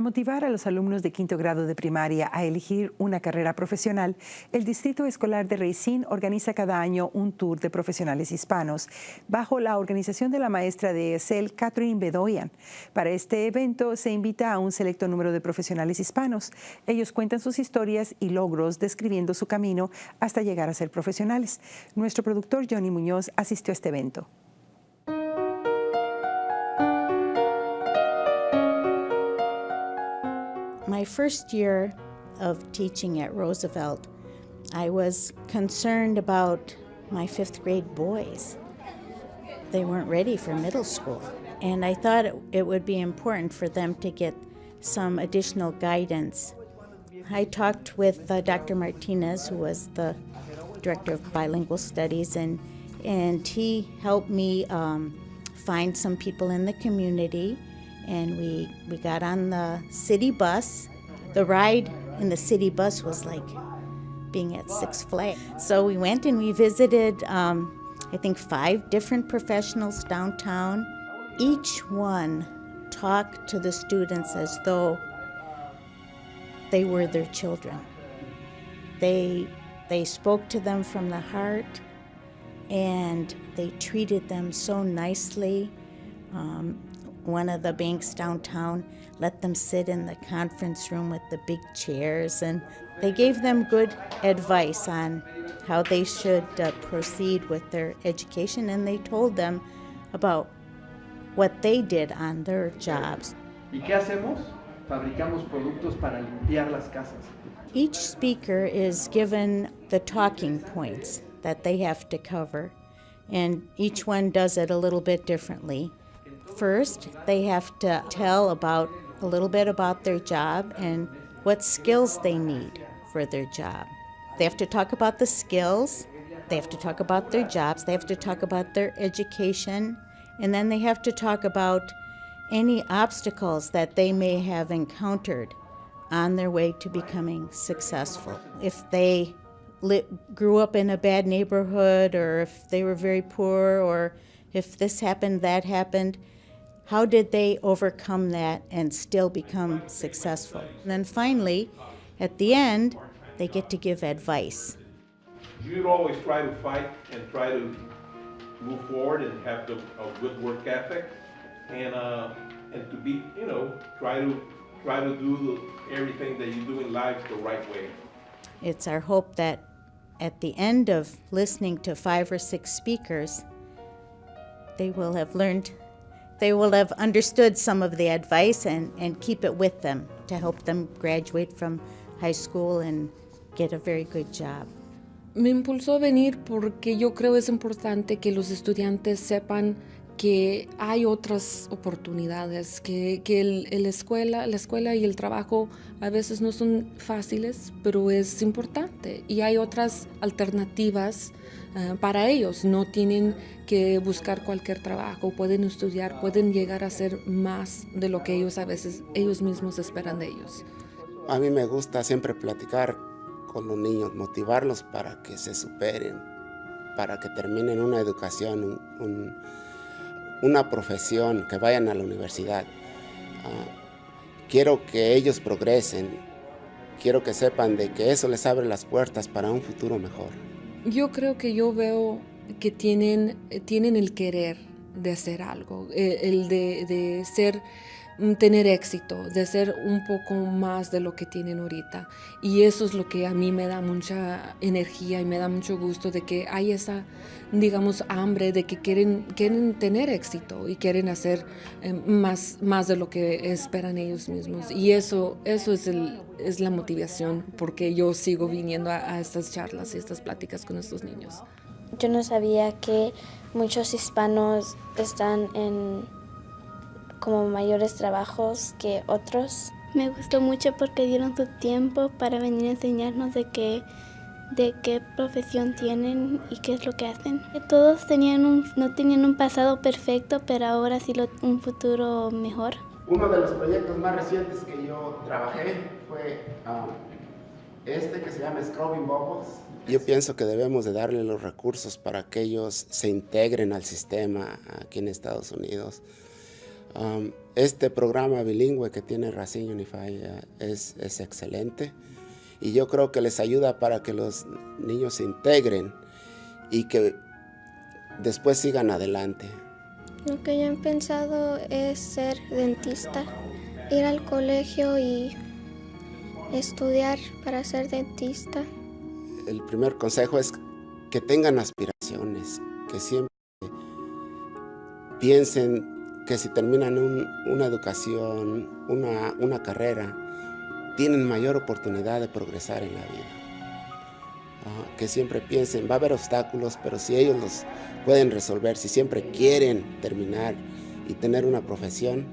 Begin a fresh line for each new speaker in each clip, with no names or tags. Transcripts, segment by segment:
motivar a los alumnos de quinto grado de primaria a elegir una carrera profesional, el distrito escolar de Racine organiza cada año un tour de profesionales hispanos bajo la organización de la maestra de ESL Kathryn Bedoian. Para este evento se invita a un selecto número de profesionales hispanos. Ellos cuentan sus historias y logros describiendo su camino hasta llegar a ser profesionales. Nuestro productor Munoz asistió a este evento.
My first year of teaching at Roosevelt, I was concerned about my fifth grade boys. They weren't ready for middle school, and I thought it would be important for them to get some additional guidance. I talked with Dr. Martinez, who was the director of bilingual studies, and he helped me find some people in the community. And we got on the city bus. The ride in the city bus was like being at Six Flags. So we went and we visited, I think, 5 different professionals downtown. Each one talked to the students as though they were their children. They spoke to them from the heart, and they treated them so nicely. One of the banks downtown let them sit in the conference room with the big chairs, and they gave them good advice on how they should proceed with their education, and they told them about what they did on their jobs.
¿Y qué hacemos? Fabricamos productos para limpiar las casas.
Each speaker is given the talking points that they have to cover, and each one does it a little bit differently. First, they have to tell a little bit about their job and what skills they need for their job. They have to talk about the skills, they have to talk about their jobs, they have to talk about their education, and then they have to talk about any obstacles that they may have encountered on their way to becoming successful. If they grew up in a bad neighborhood, or if they were very poor, or if this happened, that happened, how did they overcome that and still become successful? And then finally, at the end, they get to give advice.
You'd always try to fight and try to move forward and have a good work ethic, and to be, try to do everything that you do in life the right way.
It's our hope that at the end of listening to 5 or 6 speakers, they will have understood some of the advice and keep it with them to help them graduate from high school and get a very good job.
Me impulsó a venir porque yo creo es importante que los estudiantes sepan que hay otras oportunidades, que la escuela y el trabajo a veces no son fáciles, pero es importante y hay otras alternativas para ellos. No tienen que buscar cualquier trabajo, pueden estudiar, pueden llegar a ser más de lo que ellos mismos esperan de ellos.
A mí me gusta siempre platicar con los niños, motivarlos para que se superen, para que terminen una educación, una profesión, que vayan a la universidad. Quiero que ellos progresen, quiero que sepan de que eso les abre las puertas para un futuro mejor.
Yo creo que yo veo que tienen el querer de hacer algo, el de tener éxito, de ser un poco más de lo que tienen ahorita. Y eso es lo que a mí me da mucha energía y me da mucho gusto, de que hay esa, hambre de que quieren tener éxito y quieren hacer más de lo que esperan ellos mismos. Y eso es la motivación, porque yo sigo viniendo a estas charlas y estas pláticas con estos niños.
Yo no sabía que muchos hispanos están en como mayores trabajos que otros.
Me gustó mucho porque dieron su tiempo para venir a enseñarnos de qué profesión tienen y qué es lo que hacen. Todos no tenían un pasado perfecto, pero ahora sí un futuro mejor.
Uno de los proyectos más recientes que yo trabajé fue que se llama Scrubbing Bubbles. Yo pienso que debemos de darle los recursos para que ellos se integren al sistema aquí en Estados Unidos. Este programa bilingüe que tiene Racine Unify es excelente y yo creo que les ayuda para que los niños se integren y que después sigan adelante.
Lo que yo he pensado es ser dentista, ir al colegio y estudiar para ser dentista.
El primer consejo es que tengan aspiraciones, que siempre piensen que si terminan una educación, una carrera, tienen mayor oportunidad de progresar en la vida. Que siempre piensen, va a haber obstáculos, pero si ellos los pueden resolver, si siempre quieren terminar y tener una profesión,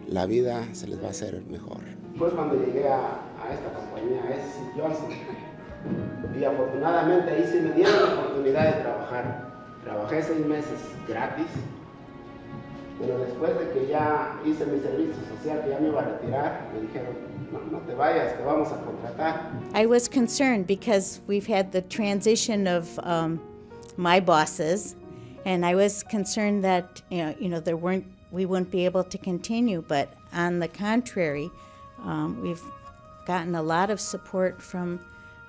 la vida se les va a hacer mejor. Pues cuando llegué a esta compañía, a ESL Johnson, y afortunadamente ahí sí me dieron la oportunidad de trabajar. Trabajé 6 meses gratis, pero después de que ya hice mi servicio social, que ya me iba a retirar, me dijeron, no te vayas, te vamos a contratar.
I was concerned because we've had the transition of my bosses, and I was concerned that we wouldn't be able to continue. But on the contrary, we've gotten a lot of support from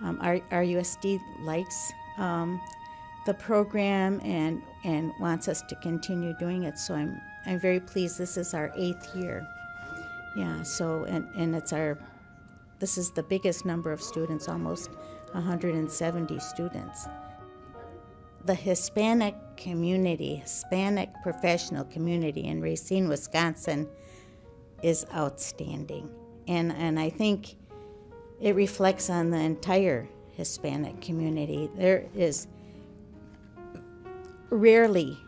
our USD likes the program and wants us to continue doing it. So I'm very pleased. This is our 8th year. Yeah, so, and this is the biggest number of students, almost 170 students. The Hispanic community, Hispanic professional community in Racine, Wisconsin is outstanding. And I think it reflects on the entire Hispanic community. There is rarely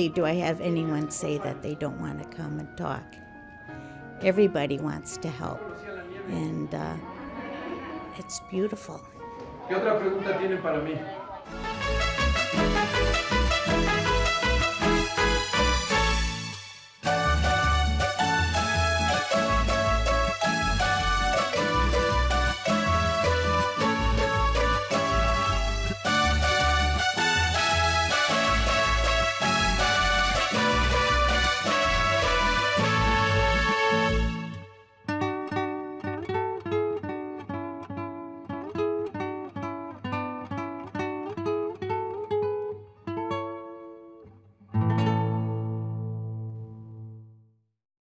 do I have anyone say that they don't want to come and talk. Everybody wants to help, and it's beautiful.
¿Qué otra pregunta tienen para mí?